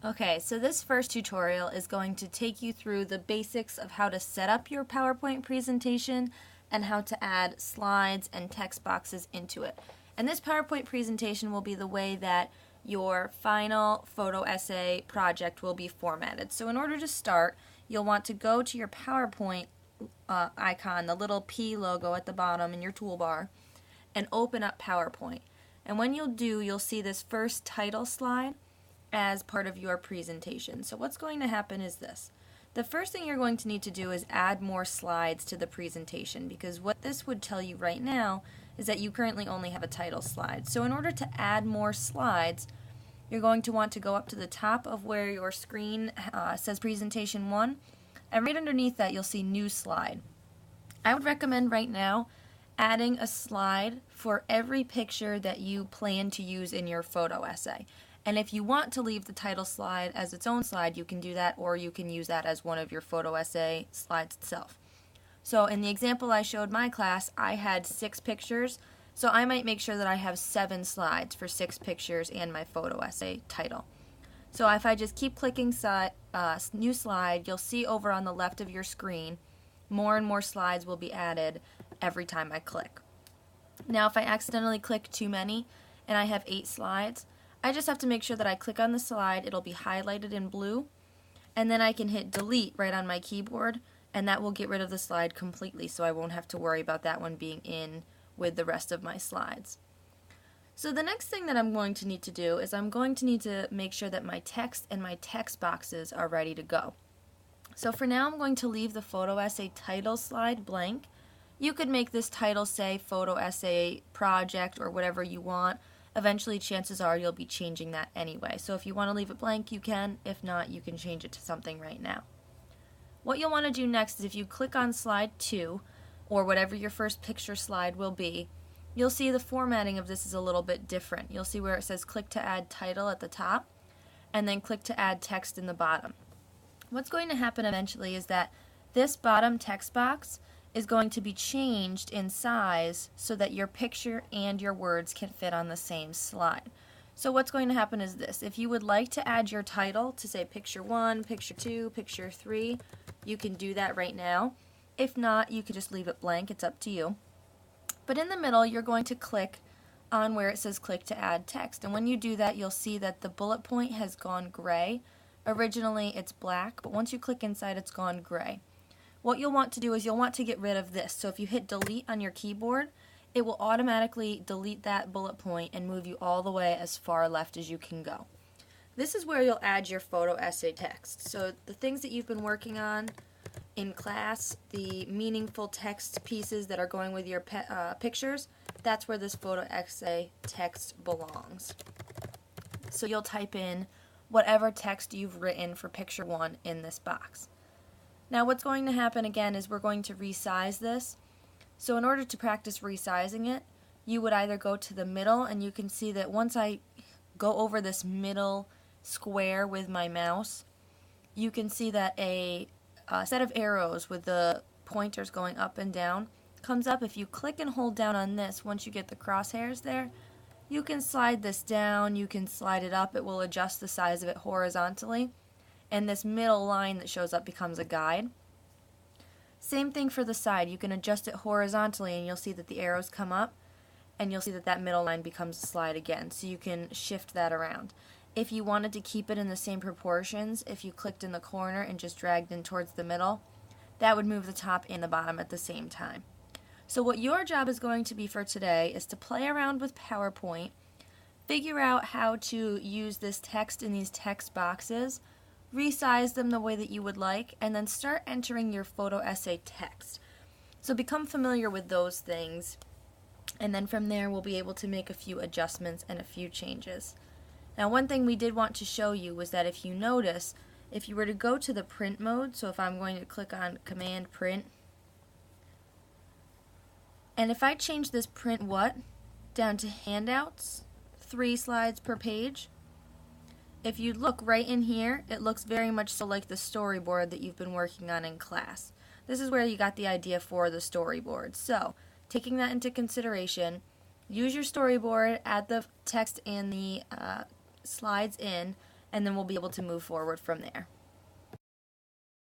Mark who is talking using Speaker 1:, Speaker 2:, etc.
Speaker 1: Okay, so this first tutorial is going to take you through the basics of how to set up your PowerPoint presentation and how to add slides and text boxes into it. And this PowerPoint presentation will be the way that your final photo essay project will be formatted. So in order to start, you'll want to go to your PowerPoint icon, the little P logo at the bottom in your toolbar, and open up PowerPoint. And when you'll do, you'll see this first title slide as part of your presentation. So what's going to happen is this. The first thing you're going to need to do is add more slides to the presentation, because what this would tell you right now is that you currently only have a title slide. So in order to add more slides, you're going to want to go up to the top of where your screen says Presentation 1, and right underneath that you'll see New Slide. I would recommend right now adding a slide for every picture that you plan to use in your photo essay. And if you want to leave the title slide as its own slide, you can do that, or you can use that as one of your photo essay slides itself. So in the example I showed my class, I had 6 pictures, so I might make sure that I have 7 slides for 6 pictures and my photo essay title. So if I just keep clicking New Slide, you'll see over on the left of your screen, more and more slides will be added every time I click. Now if I accidentally click too many and I have 8 slides, I just have to make sure that I click on the slide, it'll be highlighted in blue, and then I can hit delete right on my keyboard, and that will get rid of the slide completely, so I won't have to worry about that one being in with the rest of my slides. So the next thing that I'm going to need to do is I'm going to need to make sure that my text and my text boxes are ready to go. So for now I'm going to leave the photo essay title slide blank. You could make this title say photo essay project or whatever you want. Eventually, chances are you'll be changing that anyway. So if you want to leave it blank, you can. If not, you can change it to something right now. What you'll want to do next is if you click on slide 2, or whatever your first picture slide will be, you'll see the formatting of this is a little bit different. You'll see where it says click to add title at the top, and then click to add text in the bottom. What's going to happen eventually is that this bottom text box is going to be changed in size so that your picture and your words can fit on the same slide. So what's going to happen is this. If you would like to add your title to say picture 1, picture 2, picture 3, you can do that right now. If not, you can just leave it blank. It's up to you. But in the middle, you're going to click on where it says click to add text. And when you do that, you'll see that the bullet point has gone gray. Originally, it's black, but once you click inside, it's gone gray. What you'll want to do is you'll want to get rid of this. So if you hit delete on your keyboard, it will automatically delete that bullet point and move you all the way as far left as you can go. This is where you'll add your photo essay text. So the things that you've been working on in class, the meaningful text pieces that are going with your pictures, that's where this photo essay text belongs. So you'll type in whatever text you've written for picture 1 in this box. Now what's going to happen again is we're going to resize this. So in order to practice resizing it, you would either go to the middle, and you can see that once I go over this middle square with my mouse, you can see that a set of arrows with the pointers going up and down comes up. If you click and hold down on this, once you get the crosshairs there, you can slide this down, you can slide it up, it will adjust the size of it horizontally. And this middle line that shows up becomes a guide. Same thing for the side. You can adjust it horizontally and you'll see that the arrows come up, and you'll see that that middle line becomes a slide again. So you can shift that around. If you wanted to keep it in the same proportions, if you clicked in the corner and just dragged in towards the middle, that would move the top and the bottom at the same time. So what your job is going to be for today is to play around with PowerPoint, figure out how to use this text in these text boxes, resize them the way that you would like, and then start entering your photo essay text. So become familiar with those things, and then from there we'll be able to make a few adjustments and a few changes. Now one thing we did want to show you was that if you notice, if you were to go to the print mode, so if I'm going to click on Command Print, and if I change this print what down to handouts, 3 slides per page, if you look right in here, it looks very much so like the storyboard that you've been working on in class. This is where you got the idea for the storyboard. So, taking that into consideration, use your storyboard, add the text and the slides in, and then we'll be able to move forward from there.